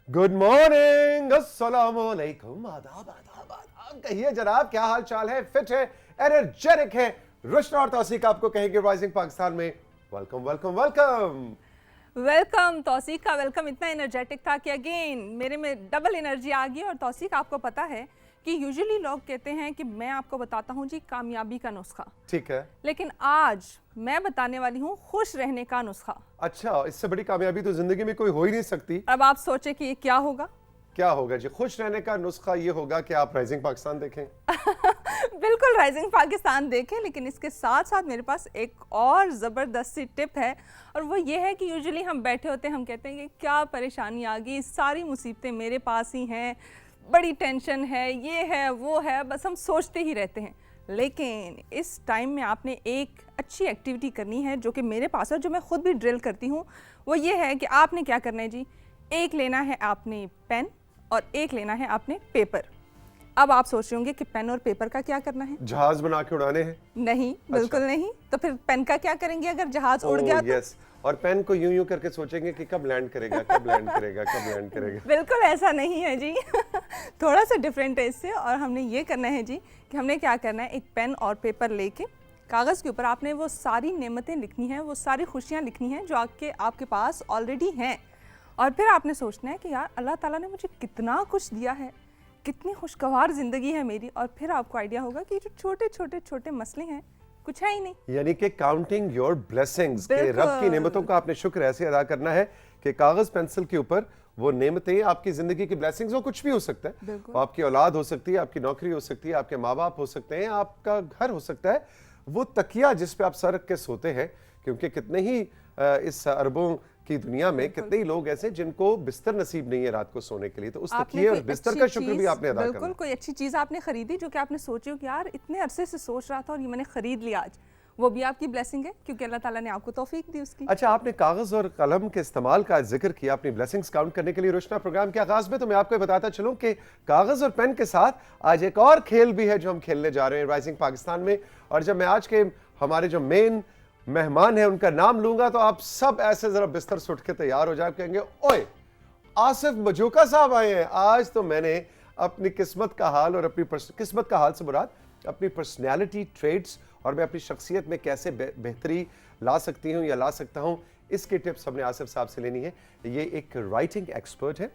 Good morning, अस्सलाम वालेकुम, आदाब आदाब आदाब। कहिए जनाब, क्या हाल चाल है? फिट है, एनर्जेटिक है? रुशना और तौसीक आपको कहेंगे राइजिंग पाकिस्तान में वेलकम वेलकम वेलकम। वेलकम। तौसीक का वेलकम इतना एनर्जेटिक था कि अगेन मेरे में डबल एनर्जी आ गई। और तौसीक, आपको पता है कि यूजुअली लोग कहते हैं कि मैं आपको बताता हूँ जी कामयाबी का नुस्खा, ठीक है, लेकिन आज मैं बताने वाली हूँ खुश रहने का नुस्खा। अच्छा, इससे बड़ी कामयाबी तो जिंदगी में कोई हो ही नहीं सकती। अब आप सोचे कि ये क्या होगा? क्या होगा जी? खुश रहने का नुस्खा ये होगा कि आप राइजिंग पाकिस्तान देखें। बिल्कुल, राइजिंग पाकिस्तान देखें, लेकिन इसके साथ साथ मेरे पास एक और ज़बरदस्त सी टिप है। और वो ये है कि यूजुअली हम बैठे होते हैं, हम कहते हैं कि क्या परेशानी आ गई, सारी मुसीबतें मेरे पास ही हैं, बड़ी टेंशन है, ये है वो है, बस हम सोचते ही रहते हैं। लेकिन इस टाइम में आपने एक अच्छी एक्टिविटी करनी है जो कि मेरे पास है, जो मैं खुद भी ड्रिल करती हूँ। वो ये है कि आपने क्या करना है जी, एक लेना है आपने पेन और एक लेना है आपने पेपर। अब आप सोच रहे होंगे कि पेन और पेपर का क्या करना है? जहाज बना के उड़ाने हैं? नहीं, बिल्कुल नहीं। तो फिर पेन का क्या करेंगे अगर जहाज उड़ गया तो? यस, और पेन को यूं यूं करके सोचेंगे कि कब लैंड करेगा, कब लैंड करेगा, कब लैंड करेगा। बिल्कुल ऐसा नहीं है जी। थोड़ा सा डिफरेंट है इससे। और हमने ये करना है जी कि हमने क्या करना है, एक पेन और पेपर लेके कागज़ के ऊपर आपने वो सारी नेमतें लिखनी हैं, वो सारी खुशियाँ लिखनी हैं जो आपके पास ऑलरेडी हैं। और फिर आपने सोचना है कि यार अल्लाह ताला ने मुझे कितना कुछ दिया है, कितनी खुशगवार ज़िंदगी है मेरी। और फिर आपको आइडिया होगा कि जो छोटे छोटे छोटे मसले हैं कुछ है ही नहीं। यानी कि काउंटिंग योर ब्लेसिंग्स, के रब की नेमतों का आपने शुक्र ऐसे अदा करना है कि कागज पेंसिल के ऊपर वो नेमतें, आपकी जिंदगी की ब्लेसिंग्स, वो कुछ भी हो सकता है। वो आपकी औलाद हो सकती है, आपकी नौकरी हो सकती है, आपके माँ बाप हो सकते हैं, आपका घर हो सकता है, वो तकिया जिस पे आप सर रख के सोते हैं। क्योंकि कितने ही इस अरबों की दुनिया में कितने ही लोग ऐसे जिनको बिस्तर नसीब नहीं है रात को सोने के लिए, तो उस तकिए और बिस्तर का शुक्र भी आपने अदा करना। बिल्कुल, कोई अच्छी चीज़ आपने खरीदी जो कि आपने सोची हो कि यार इतने अरसे से सोच रहा था और ये मैंने खरीद लिया आज, वो भी आपकी ब्लेसिंग है क्योंकि अल्लाह ताला ने आपको तौफीक दी उसकी। अच्छा, आपने कागज और कलम के इस्तेमाल का जिक्र किया अपनी ब्लेसिंग्स काउंट करने के लिए। रोशना, प्रोग्राम के आगाज में तो मैं आपको बताता चलूं कि कागज और पेन के साथ आज एक और खेल भी है जो हम खेलने जा रहे हैं राइजिंग पाकिस्तान में। और जब मैं आज के हमारे जो मेन मेहमान है उनका नाम लूंगा तो आप सब ऐसे जरा बिस्तर से उठ के तैयार हो जाए, कहेंगे ओए आसिफ मजूका साहब आए हैं। आज तो मैंने अपनी किस्मत का हाल और अपनी किस्मत का हाल से मुराद अपनी पर्सनैलिटी, ट्रेड्स और मैं अपनी शख्सियत में कैसे बेहतरी ला सकती हूँ या ला सकता हूँ, इसकी टिप्स हमने आसिफ साहब से लेनी है। ये एक राइटिंग एक्सपर्ट है,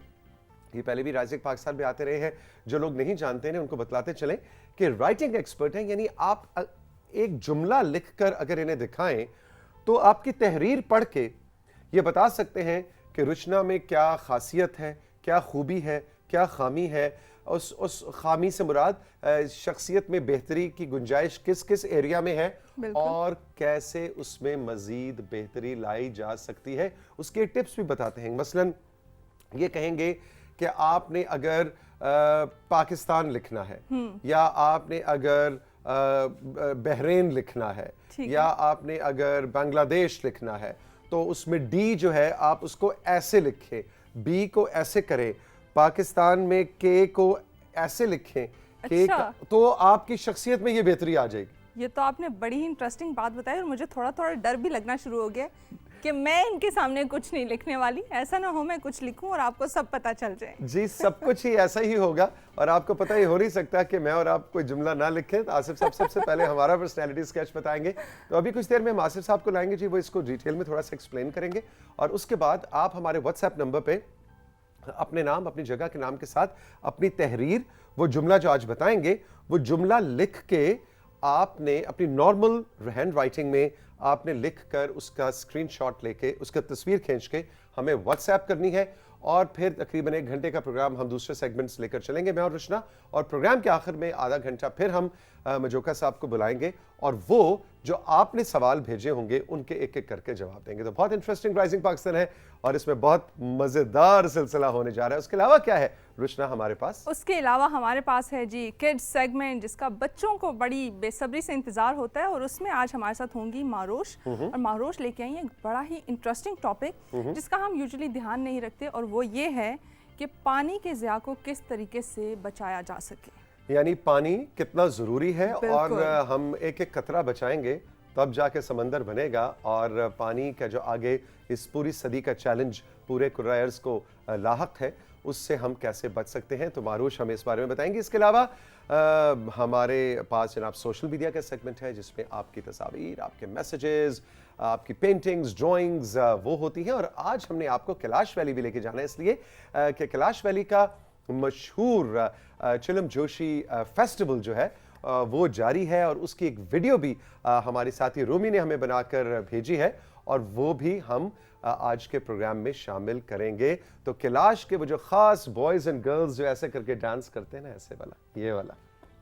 ये पहले भी राइजिंग पाकिस्तान में आते रहे हैं। जो लोग नहीं जानते हैं उनको बतलाते चलें कि राइटिंग एक्सपर्ट है, यानी आप एक जुमला लिखकर अगर इन्हें दिखाएं तो आपकी तहरीर पढ़ के ये बता सकते हैं कि रुचना में क्या खासियत है, क्या खूबी है, क्या खामी है। उस खामी से मुराद शख्सियत में बेहतरी की गुंजाइश किस किस एरिया में है और कैसे उसमें मजीद बेहतरी लाई जा सकती है, उसके टिप्स भी बताते हैं। मसलन ये कहेंगे कि आपने अगर पाकिस्तान लिखना है या आपने अगर बहरीन लिखना है या आपने अगर बांग्लादेश लिखना है तो उसमें डी जो है आप उसको ऐसे लिखें, बी को ऐसे करें, पाकिस्तान में के को ऐसे लिखें। अच्छा। तो आपकी शख्सियत में ये बेहतरी आ जाएगी। ये तो आपने बड़ी ही इंटरेस्टिंग बात बताई और मुझे थोड़ा थोड़ा डर भी लगना शुरू हो गया कि मैं इनके सामने कुछ नहीं लिखने वाली। ऐसा ना हो मैं कुछ लिखूं और आपको सब पता चल जाए। जी, सब कुछ ही ऐसा ही होगा और आपको पता ही हो नहीं सकता कि मैं और आप कोई जुमला ना लिखें। तो आसिफ साहब सबसे पहले हमारा पर्सनैलिटी स्केच बताएंगे, तो अभी कुछ देर में हम आसिफ साहब को लाएंगे जी, वो इसको डिटेल में थोड़ा सा एक्सप्लेन करेंगे। और उसके बाद आप हमारे व्हाट्सएप नंबर पे अपने नाम, अपनी जगह के नाम के साथ अपनी तहरीर, वो जुमला जो आज बताएंगे वो जुमला लिख के आपने अपनी नॉर्मल हैंड राइटिंग में आपने लिख कर उसका स्क्रीनशॉट लेके उसका तस्वीर खींच के हमें व्हाट्सएप करनी है। और फिर तकरीबन 1 घंटे का प्रोग्राम हम दूसरे सेगमेंट्स लेकर चलेंगे, मैं और रुशना। और प्रोग्राम के आखिर में आधा घंटा फिर हम मजोका साहब को बुलाएंगे और वो जो आपने सवाल भेजे होंगे उनके एक एक करके जवाब देंगे। तो बहुत इंटरेस्टिंग राइजिंग पाकिस्तान है और इसमें बहुत मजेदार सिलसिला होने जा रहा है। उसके अलावा क्या है रुशना हमारे पास? उसके अलावा हमारे पास है जी किड्स सेगमेंट, जिसका बच्चों को बड़ी बेसब्री से इंतजार होता है। और उसमें आज हमारे साथ होंगी मारोश। और मारोश लेके आई है एक बड़ा ही इंटरेस्टिंग टॉपिक जिसका हम यूजुअली ध्यान नहीं रखते, और वो ये है कि पानी के ज़िया को किस तरीके से बचाया जा सके। यानी पानी कितना जरूरी है और हम एक एक कतरा बचाएंगे तब जाके समंदर बनेगा और पानी का जो आगे इस पूरी सदी का चैलेंज पूरे कुर्रा अर्ज़ को लाहक है, उससे हम कैसे बच सकते हैं। तो मारूश हमें इस बारे में बताएंगे। इसके अलावा हमारे पास जनाब सोशल मीडिया का सेगमेंट है जिसमें आपकी तस्वीर, आपके मैसेजेस, आपकी पेंटिंग्स, ड्राइंग्स वो होती हैं। और आज हमने आपको कैलाश वैली भी लेके जाना है, इसलिए कि कैलाश वैली का मशहूर चिलम जोशी फेस्टिवल जो है वो जारी है और उसकी एक वीडियो भी हमारी साथी रोमी ने हमें बनाकर भेजी है और वो भी हम आज के प्रोग्राम में शामिल करेंगे। तो कैलाश के वो जो खास बॉयज एंड गर्ल्स जो ऐसे करके डांस करते हैं ना, ऐसे वाला,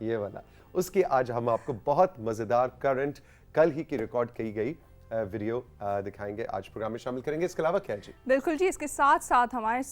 ये वाला, उसकी आज हम आपको बहुत मजेदार करंट कल ही की रिकॉर्ड की गई वीडियो दिखाएंगे, आज प्रोग्राम में शामिल करेंगे। इसके अलावा क्या जी? बिल्कुल जी, इसके साथ साथ हमारे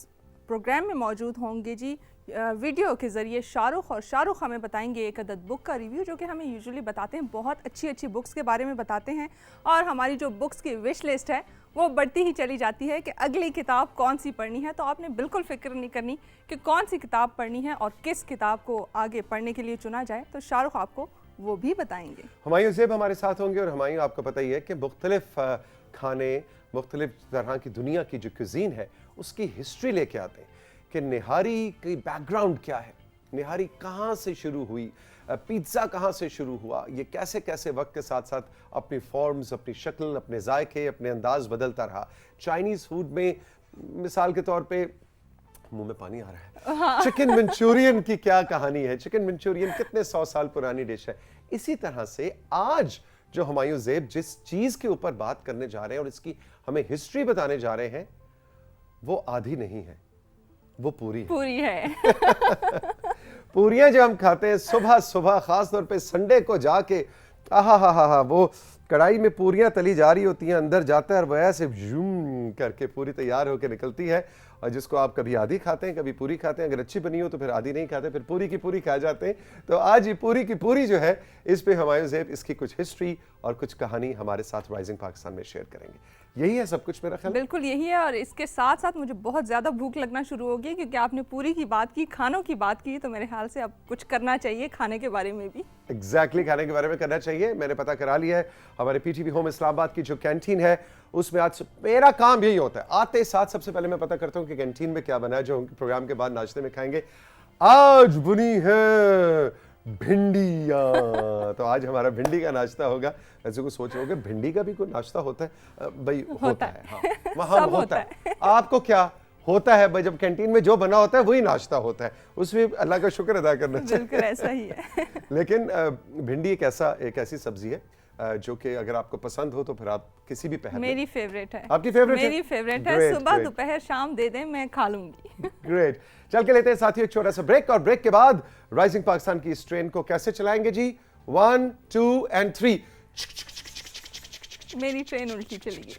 प्रोग्राम में मौजूद होंगे जी वीडियो के ज़रिए शाहरुख, और शाहरुख हमें बताएंगे एक अदद बुक का रिव्यू जो कि हमें यूजुअली बताते हैं, बहुत अच्छी अच्छी बुक्स के बारे में बताते हैं। और हमारी जो बुक्स की विश लिस्ट है वो बढ़ती ही चली जाती है कि अगली किताब कौन सी पढ़नी है। तो आपने बिल्कुल फिक्र नहीं करनी कि कौन सी किताब पढ़नी है और किस किताब को आगे पढ़ने के लिए चुना जाए, तो शाहरुख आपको वो भी बताएंगे। हुमायूं ज़ेब हमारे साथ होंगे और हुमायूं आपको पता ही है कि मुख्तलिफ खाने, मुख्तलिफ तरह की दुनिया की जो क्यूजीन है उसकी हिस्ट्री लेके आते हैं कि निहारी की बैकग्राउंड क्या है, निहारी कहाँ से शुरू हुई, पिज़्ज़ा कहाँ से शुरू हुआ, ये कैसे कैसे वक्त के साथ साथ अपनी फॉर्म्स, अपनी शक्ल, अपने जायके, अपने अंदाज बदलता रहा। चाइनीज़ फूड में मिसाल के तौर पे मुंह में पानी आ रहा है, हाँ। चिकन मंचूरियन की क्या कहानी है, चिकन मंचूरियन कितने 100 साल पुरानी डिश है। इसी तरह से आज जो हुमायूं ज़ेब जिस चीज़ के ऊपर बात करने जा रहे हैं और इसकी हमें हिस्ट्री बताने जा रहे हैं, वो आधी नहीं है, वो पूरी है। पूरियां जो हम खाते हैं सुबह सुबह, खास तौर पे संडे को जाके, आहा, वो कढ़ाई में पूरियां तली जा रही होती हैं, अंदर जाता है और वह ऐसे जूम करके पूरी तैयार होकर निकलती है। और जिसको आप कभी आधी खाते हैं, कभी पूरी खाते हैं, अगर अच्छी बनी हो तो फिर आधी नहीं खाते, फिर पूरी की पूरी खा जाते हैं। तो आज ये पूरी की पूरी जो है, इस पे हुमायूं ज़ेब इसकी कुछ हिस्ट्री और कुछ कहानी हमारे साथ राइजिंग पाकिस्तान में शेयर करेंगे। यही है सब कुछ मेरा ख्याल। बिल्कुल यही है, और इसके साथ साथ मुझे बहुत ज़्यादा भूख लगना शुरू हो गई क्योंकि आपने पूरी की बात की, खानों की बात की, तो मेरे ख्याल से अब कुछ करना चाहिए खाने के बारे में भी। एग्जैक्टली खाने के बारे में करना चाहिए। मैंने पता करा लिया है, हमारे पीटीवी होम इस्लामाबाद की जो कैंटीन है उसमें आज मेरा काम यही होता है, आते साथ सबसे पहले मैं पता करता हूँ कि कैंटीन में क्या बना है जो प्रोग्राम के बाद नाश्ते में खाएंगे। आज बुनी है भिंडियाँ, तो आज हमारा भिंडी का नाश्ता होगा। वैसे कुछ सोच रहे हो कि भिंडी का भी कोई नाश्ता होता है? भाई होता है, हाँ, वहाँ होता है। आपको क्या होता है भाई, जब कैंटीन में जो बना होता है वही नाश्ता होता है, उसमें अल्लाह का शुक्र अदा करना चाहिए। बिल्कुल ऐसा ही है। लेकिन भिंडी एक ऐसी सब्जी है जो कि अगर आपको पसंद हो तो फिर आप किसी भी पहर मेरी फेवरेट है। आपकी फेवरेट है? मेरी फेवरेट है। सुबह दोपहर शाम दे दें मैं खा लूंगी। ग्रेट। चल के लेते हैं साथियों एक छोटा सा ब्रेक, और ब्रेक के बाद राइजिंग पाकिस्तान की इस ट्रेन को कैसे चलाएंगे जी? 1 2 and 3। मेरी ट्रेन उल्टी चलेगी।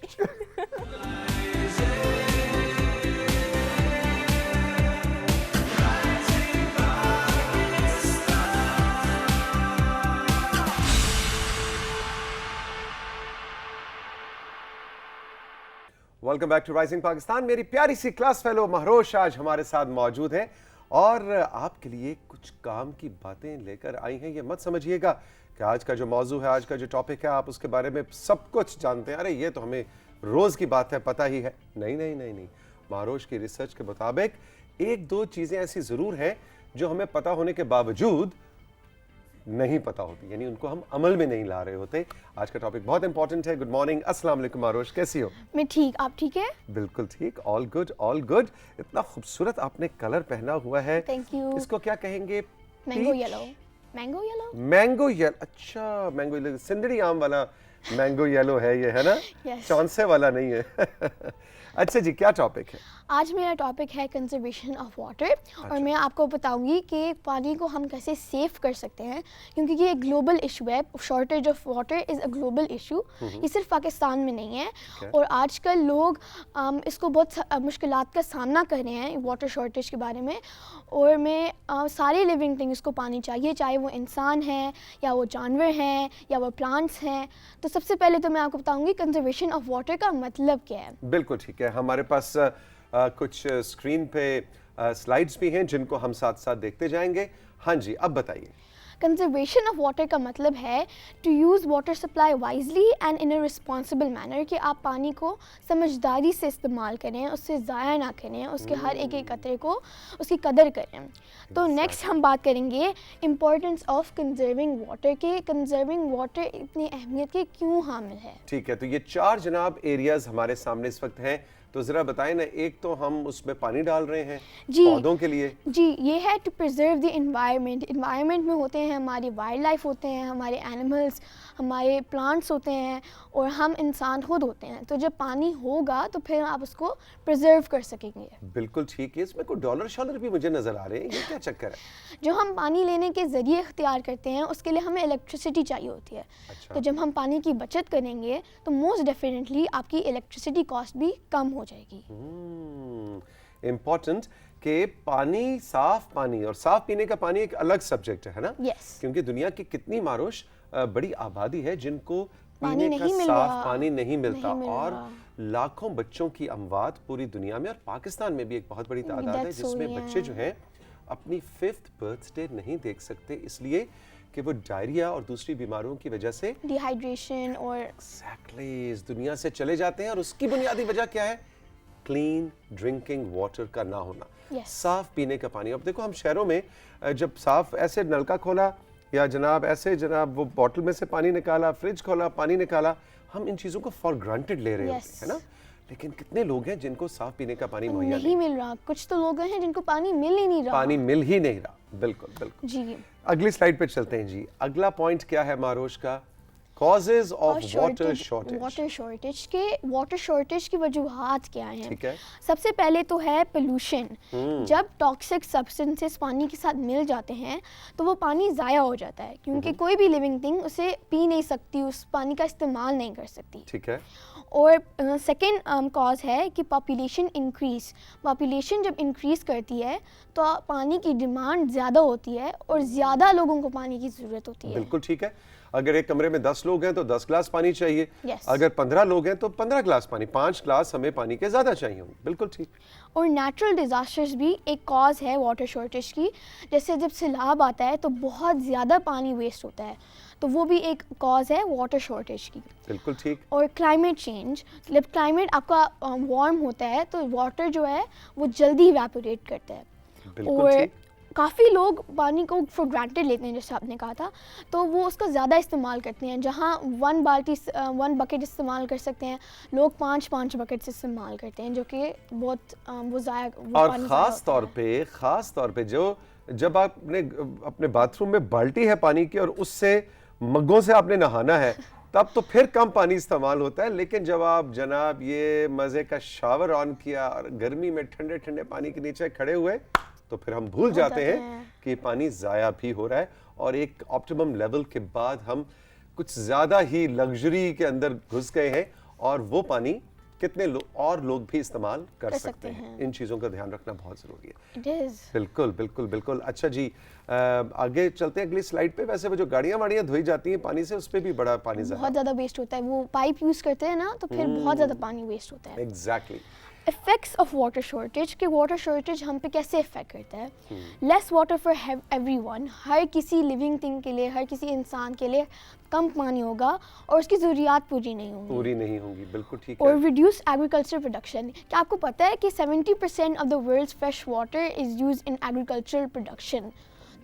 Welcome back to rising Pakistan. मेरी प्यारी सी क्लास फेलो महरोश आज हमारे साथ मौजूद है और आपके लिए कुछ काम की बातें लेकर आई हैं। ये मत समझिएगा कि आज का जो मौजू है, आज का जो टॉपिक है, आप उसके बारे में सब कुछ जानते हैं, अरे ये तो हमें रोज़ की बात है, पता ही है। नहीं। महरोश की रिसर्च के मुताबिक एक दो चीज़ें ऐसी ज़रूर हैं जो हमें पता होने के बावजूद नहीं पता होती, यानी उनको हम अमल में नहीं ला रहे होते। आज का टॉपिक बहुत इंपॉर्टेंट है। गुड मॉर्निंग, अस्सलाम वालेकुम महरोश, कैसी हो? मैं ठीक, आप ठीक है? बिल्कुल ठीक, ऑल गुड ऑल गुड। इतना खूबसूरत आपने कलर पहना हुआ है, थैंक यू। इसको क्या कहेंगे? Mango yellow. Mango yellow? Mango yellow, अच्छा मैंगो येलो, सिंदड़ी आम वाला मैंगो येलो है ये, है ना? Yes. चौंसे वाला नहीं है। अच्छा जी, क्या टॉपिक है? आज मेरा टॉपिक है कंजर्वेशन ऑफ वाटर, और मैं आपको बताऊंगी कि पानी को हम कैसे सेव कर सकते हैं, क्योंकि ये एक ग्लोबल इशू है। Shortage of water is a global issue, ये सिर्फ पाकिस्तान में नहीं है। और आजकल लोग इसको बहुत मुश्किलात का सामना कर रहे हैं वाटर शॉर्टेज के बारे में। और मैं सारी लिविंग थिंग्स को पानी चाहिए, चाहे वो इंसान हैं या वो जानवर हैं या वो प्लांट्स हैं। तो सबसे पहले तो मैं आपको बताऊंगी कंजर्वेशन ऑफ वाटर का मतलब क्या है। बिल्कुल ठीक है, हमारे पास कुछ स्क्रीन पे स्लाइड्स भी हैं जिनको हम साथ साथ देखते जाएंगे। हाँ जी, अब बताइए। कंजर्वेशन ऑफ वाटर का मतलब है to use water supply wisely and in a responsible manner, कि आप पानी को समझदारी से इस्तेमाल करें, उससे ज़ाया ना करें, उसके हर एक एक कतरे को उसकी कदर करें। तो नेक्स्ट हम बात करेंगे इम्पोर्टेंस ऑफ कंजर्विंग वाटर के, कंजर्विंग वाटर इतनी अहमियत के क्यों हामिल है। ठीक है, तो ये 4 जनाब एरियाज हमारे सामने इस वक्त हैं, तो जरा बताएं ना, एक तो हम उसमें पानी डाल रहे हैं जी पौधों के लिए। जी, ये है to preserve the environment. Environment में होते हैं हमारी वाइल्ड लाइफ होते हैं, हमारे एनिमल्स, हमारे प्लांट्स होते हैं और हम इंसान खुद होते हैं। तो जब पानी होगा तो फिर आप उसको प्रिजर्व कर सकेंगे। बिल्कुल ठीक है, इसमें कोई डॉलर शॉलर भी मुझे नजर आ रहे हैं, ये क्या चक्कर है? जो हम पानी लेने के ज़रिए इख्तियार करते हैं उसके लिए हमें इलेक्ट्रिसिटी चाहिए होती है। अच्छा। तो जब हम पानी की बचत करेंगे तो मोस्ट डेफिनेटली आपकी इलेक्ट्रिसिटी कॉस्ट भी कम हो जाएगी। इम्पोर्टेंट कि पानी, साफ पानी और साफ पीने का पानी एक अलग सब्जेक्ट है ना? Yes. क्योंकि दुनिया की कितनी मारोश बड़ी आबादी है जिनको पानी पीने का नहीं मिल साफ रहा, पानी नहीं मिलता, नहीं मिल और रहा। लाखों बच्चों की अमवात पूरी दुनिया में और पाकिस्तान में भी एक बहुत बड़ी तादाद है Deaths हो जिसमें रही बच्चे हैं। जो हैं अपनी 5th बर्थडे नहीं देख सकते, इसलिए कि वो डायरिया और दूसरी बीमारियों की वजह से डिहाइड्रेशन और एग्जैक्टली इस दुनिया से चले जाते हैं। और उसकी बुनियादी वजह क्या है? क्लीन ड्रिंकिंग वाटर का ना होना। Yes. साफ पीने का पानी। अब देखो हम शहरों में जब साफ ऐसे नलका खोला या जनाब ऐसे जनाब वो बॉटल में से पानी निकाला, फ्रिज खोला, पानी निकाला, हम इन चीजों को फॉर ग्रांटेड ले रहे Yes. होते हैं, है ना? लेकिन कितने लोग हैं जिनको साफ पीने का पानी मुहैया नहीं मिल रहा। कुछ तो लोग हैं जिनको पानी मिल ही नहीं रहा। पानी मिल ही नहीं रहा। बिल्कुल बिल्कुल जी। अगली स्लाइड पे चलते हैं जी। अगला पॉइंट क्या है मारोश का? Causes of water shortage. Water shortage के, वाटर शॉर्टेज की वजूहात क्या हैं? ठीक है। सबसे पहले तो है पोल्यूशन। जब टॉक्सिक सब्सटेंसेस पानी के साथ मिल जाते हैं तो वो पानी ज़ाया हो जाता है, क्योंकि कोई भी लिविंग थिंग उसे पी नहीं सकती, उस पानी का इस्तेमाल नहीं कर सकती। ठीक है। और सेकेंड कॉज है कि पॉपुलेशन इंक्रीज। पॉपुलेशन जब इंक्रीज करती है तो पानी की डिमांड ज़्यादा होती है और ज़्यादा लोगों को पानी की ज़रूरत होती है। बिल्कुल ठीक है। अगर एक कमरे में 10 लोग हैं तो 10 ग्लास पानी चाहिए। Yes. अगर 15 लोग हैं तो 15 ग्लास पानी, 5 ग्लास हमें पानी के ज्यादा चाहिए होंगे। बिल्कुल ठीक। और नेचुरल डिज़ास्टर्स भी एक कॉज है वाटर शॉर्टेज की। जैसे जब सैलाब आता है तो बहुत ज़्यादा पानी वेस्ट होता है, तो वो भी एक कॉज है वाटर शॉर्टेज की। बिल्कुल ठीक। और क्लाइमेट चेंज, जब क्लाइमेट आपका वार्म होता है तो वाटर जो है वो जल्दी इवेपोरेट करता है। बिल्कुल और ठीक। काफ़ी लोग पानी को फॉर ग्रांटेड लेते हैं, जैसे आपने कहा था, तो वो उसका ज़्यादा इस्तेमाल करते हैं। जहाँ 1 बकेट इस्तेमाल कर सकते हैं, लोग 5 बकेट इस्तेमाल करते हैं, जो कि बहुत वो ज़ाया, वो और पानी खास तौर पे जो जब आपने अपने बाथरूम में बाल्टी है पानी की और उससे मग्गों से आपने नहाना है, तब तो फिर कम पानी इस्तेमाल होता है। लेकिन जब आप जनाब ये मजे का शावर ऑन किया और गर्मी में ठंडे ठंडे पानी के नीचे खड़े हुए, तो फिर हम भूल जाते हैं कि पानी ज़ाया भी हो रहा है। और एक ऑप्टिमम लेवल के बाद हम कुछ ज़्यादा ही लग्जरी के अंदर घुस गए हैं और वो पानी कितने और लोग भी इस्तेमाल कर सकते हैं। इन चीज़ों का ध्यान रखना बहुत ज़रूरी है। It is. बिल्कुल बिल्कुल बिल्कुल। अच्छा जी, आगे चलते हैं अगली स्लाइड पे। वैसे वो जो गाड़ियाँ वाड़ियाँ धोई जाती हैं पानी से, उस पर भी बड़ा पानी बहुत ज़्यादा वेस्ट होता है। वो पाइप यूज़ करते हैं ना, तो फिर बहुत ज़्यादा पानी वेस्ट होता है। Exactly. Effects of water shortage, कि वाटर शॉर्टेज हम पे कैसे इफेक्ट करता है। लेस वाटर फॉर एवरीवन, हर किसी लिविंग थिंग के लिए, हर किसी इंसान के लिए कम पानी होगा और उसकी ज़रूरियात पूरी नहीं होंगी। बिल्कुल ठीक और है। Reduce agriculture production. क्या आपको पता है कि 70% of the world's fresh water is use in agricultural production.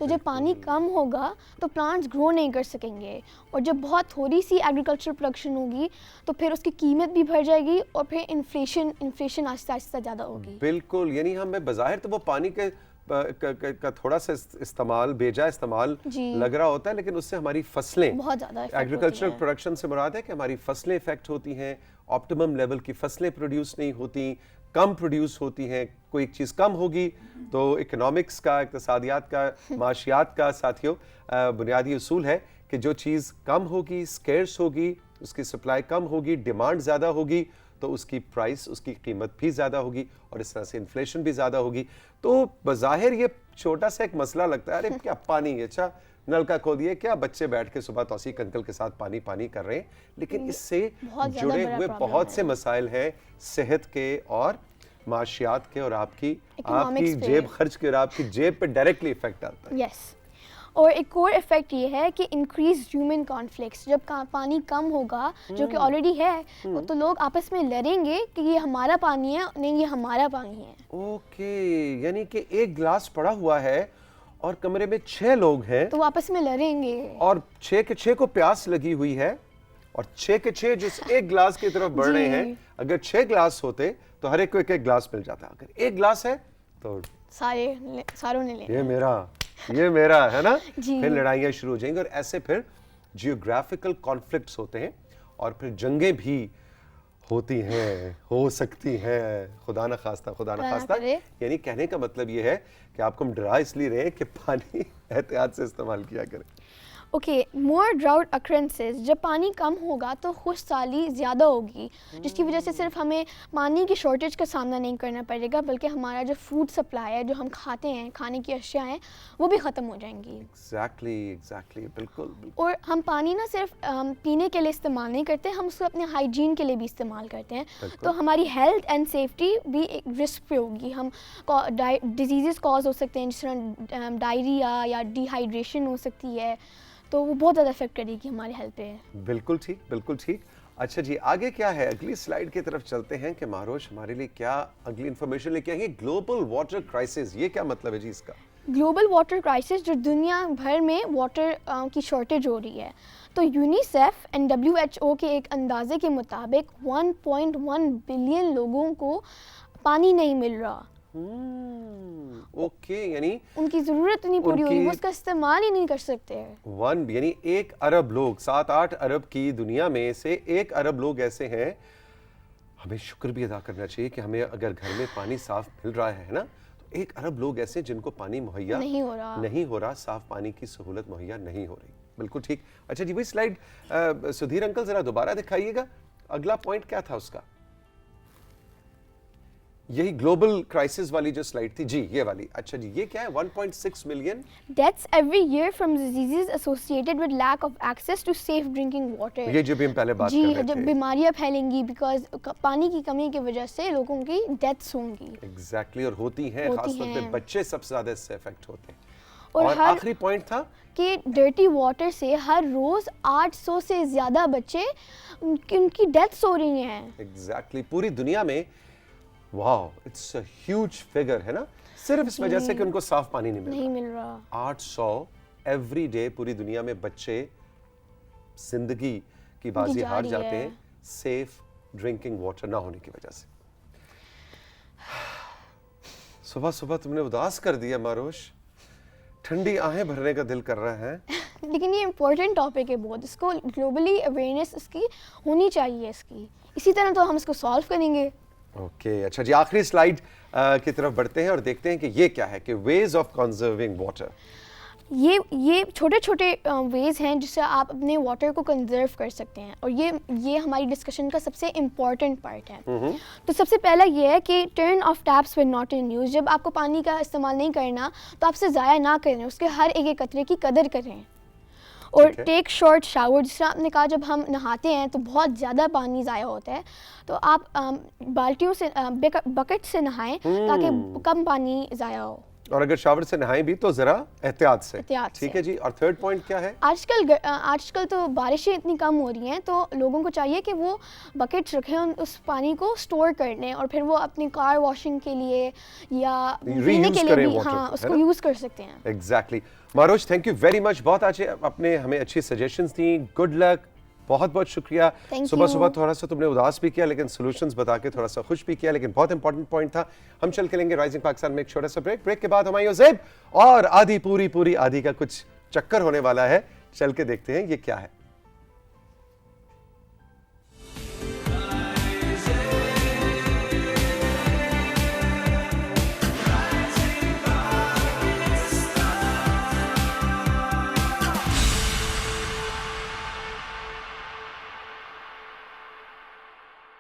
तो जब पानी कम होगा तो प्लांट्स ग्रो नहीं कर सकेंगे, और जब बहुत थोड़ी सी एग्रीकल्चर प्रोडक्शन होगी तो फिर उसकी कीमत भी बढ़ जाएगी और फिर इन्फ्लेशन आहिस्ता आहिस्ता ज़्यादा होगी। बिल्कुल, यानी हमें बज़ाहिर तो वो पानी के का थोड़ा सा इस्तेमाल, बेजा इस्तेमाल लग रहा होता है, लेकिन उससे हमारी फसलें बहुत ज़्यादा एग्रीकल्चरल प्रोडक्शन से मुराद है कि हमारी फसलें इफेक्ट होती हैं, ऑप्टिमम लेवल की फसलें प्रोड्यूस नहीं होती, कम प्रोड्यूस होती हैं। कोई एक चीज़ कम होगी तो इकोनॉमिक्स का, इक़्तिसादियात का, माशियात का साथियों बुनियादी उसूल है कि जो चीज़ कम होगी, स्केर्स होगी, उसकी सप्लाई कम होगी, डिमांड ज़्यादा होगी, तो उसकी प्राइस, उसकी कीमत भी ज़्यादा होगी और इस तरह से इन्फ्लेशन भी ज़्यादा होगी। तो बज़ाहिर ये छोटा सा एक मसला लगता है, अरे क्या पानी, अच्छा नलका खो दिए, क्या बच्चे बैठ के सुबह तौसीक अंकल के साथ पानी पानी कर रहे हैं, लेकिन इससे जुड़े हुए बहुत से मसाइल हैं सेहत के और माशियात के और आपकी जेब खर्च के और आपकी जेब पे डायरेक्टली इफेक्ट आता है। यस। और एक और इफेक्ट ये है कि इंक्रीज ह्यूमन कॉन्फ्लिक्ट्स। जब पानी कम होगा, जो कि ऑलरेडी है, तो लोग आपस में लड़ेंगे कि ये हमारा पानी है, नहीं ये हमारा पानी है। ओके, यानी कि एक गिलास पड़ा हुआ है और कमरे में 6 लोग हैं, तो वो आपस में लड़ेंगे और 6 के 6 को प्यास लगी हुई है, और 6 के 6 जिस एक गिलास की तरफ बढ़ रहे हैं। अगर 6 गिलास होते तो हर एक को एक गिलास मिल जाता। अगर एक गिलास है तो सारों ने लेना। ये मेरा है ना। जी। फिर लड़ाइयाँ शुरू हो जाएंगी, और ऐसे फिर जियोग्राफिकल कॉन्फ्लिक्ट्स होते हैं, और फिर जंगें भी होती हैं, हो सकती हैं, खुदा न खास्ता। यानी कहने का मतलब ये है कि आपको हम डरा इसलिए रहे हैं कि पानी एहतियात से इस्तेमाल किया करें। ओके, मोर ड्राउट अक्रेंसेस, जब पानी कम होगा तो खुशहाली ज़्यादा होगी, जिसकी वजह से सिर्फ हमें पानी की शॉर्टेज का सामना नहीं करना पड़ेगा, बल्कि हमारा जो फूड सप्लाई है, जो हम खाते हैं, खाने की अशिया हैं, वो भी ख़त्म हो जाएंगी। एग्जैक्टली, बिल्कुल। और हम पानी ना सिर्फ पीने के लिए इस्तेमाल नहीं करते, हम उसको अपने हाइजीन के लिए भी इस्तेमाल करते हैं। तो हमारी हेल्थ एंड सेफ्टी भी एक रिस्क पे होगी। हम डिजीज़ कॉज हो सकते हैं, जिस तरह डायरिया या डिहाइड्रेशन हो सकती है, तो वो बहुत ज़्यादा इफेक्ट करेगी हमारी हेल्थ पे। बिल्कुल ठीक। अच्छा जी, आगे क्या है? अगली स्लाइड की तरफ चलते हैं कि मारोश हमारे लिए क्या अगली इंफॉर्मेशन लेके आएंगे। ग्लोबल वाटर क्राइसिस, ये क्या मतलब है जी इसका? ग्लोबल वाटर क्राइसिस, जो दुनिया भर में वाटर की शॉर्टेज हो रही है। तो यूनिसेफ एंड WHO के एक अंदाजे के मुताबिक 1.1 बिलियन लोगों को पानी नहीं मिल रहा। ओके, यानी उनकी जरूरत नहीं पूरी हुई, वो उसका इस्तेमाल ही नहीं कर सकते। यानी 1 अरब लोग, 7-8 अरब की दुनिया में से 1 अरब लोग ऐसे हैं। हमें शुक्र भी अदा करना चाहिए कि हमें अगर घर में पानी साफ मिल रहा है ना, तो 1 अरब लोग ऐसे जिनको पानी मुहैया नहीं हो रहा, साफ पानी की सहूलत मुहैया नहीं हो रही। बिल्कुल ठीक। अच्छा जी, वही स्लाइड सुधीर अंकल जरा दोबारा दिखाइएगा। अगला पॉइंट क्या था उसका? यही ग्लोबल क्राइसिस वाली जो स्लाइड थी जी, ये वाली। अच्छा जी, ये क्या है? 1.6 million deaths every year from diseases associated with lack of access to safe drinking water. ये जो भी हम पहले बात कर रहे थे, जब बीमारियां फैलेंगी बिकॉज पानी की कमी की वजह से लोगों की डेथ्स होंगी। एग्जैक्टली, और होती हैं, खासतौर पे बच्चे सबसे ज्यादा इससे इफेक्ट होते हैं। और आखिरी पॉइंट था कि डर्टी वाटर से हर रोज 800 से ज्यादा बच्चे उनकी डेथ्स हो रही हैं। एग्जैक्टली, पूरी दुनिया में। Wow, it's a huge figure, है ना? सिर्फ इस वजह से कि उनको साफ पानी नहीं मिल रहा। 800 एवरी डे पूरी दुनिया में बच्चे जिंदगी की बाजी हार जाते हैं सेफ ड्रिंकिंग वाटर ना होने की वजह से। सुबह सुबह तुमने उदास कर दिया मारोश, ठंडी आहें भरने का दिल कर रहा है। लेकिन ये इम्पोर्टेंट टॉपिक है बहुत, इसको ग्लोबली अवेयरनेस इसकी होनी चाहिए इसकी, इसी तरह तो हम इसको सॉल्व करेंगे। ओके, अच्छा जी, आखिरी स्लाइड की तरफ बढ़ते हैं और देखते हैं कि ये क्या है कि वेज ऑफ कंजर्विंग वाटर। ये छोटे छोटे वेज हैं जिससे आप अपने वाटर को कंजर्व कर सकते हैं, और ये हमारी डिस्कशन का सबसे इम्पॉर्टेंट पार्ट है। तो सबसे पहला ये है कि turn off taps when not in use. जब आपको पानी का इस्तेमाल नहीं करना तो आपसे ज़ाया ना करें, उसके हर एक कतरे की कदर करें। और टेक शॉर्ट शावर, जिस तरह आपने कहा जब हम नहाते हैं तो बहुत ज़्यादा पानी ज़ाया होता है, तो आप बाल्टियों से बकेट से नहाएं ताकि कम पानी ज़ाया हो। और अगर शावर से नहाएं भी तो जरा एहतियात से। ठीक है जी। और थर्ड पॉइंट क्या है? आजकल तो बारिशें इतनी कम हो रही हैं, तो लोगों को चाहिए कि वो बकेट्स रखें, उस पानी को स्टोर कर लें, और फिर वो अपनी कार वॉशिंग के लिए या पीने के लिए भी उसको यूज कर सकते हैं। एग्जैक्टली। मारोश, थैंक यू वेरी मच, बहुत आज आपने हमें अच्छी सजेशंस दी। गुड लक, बहुत बहुत शुक्रिया। सुबह सुबह थोड़ा सा तुमने उदास भी किया, लेकिन सॉल्यूशंस बता के थोड़ा सा खुश भी किया, लेकिन बहुत इंपॉर्टेंट पॉइंट था। हम चल के लेंगे राइजिंग पाकिस्तान में एक छोटा सा ब्रेक के बाद हमारी ज़ेब और आधी पूरी आधी का कुछ चक्कर होने वाला है। चल के देखते हैं ये क्या है।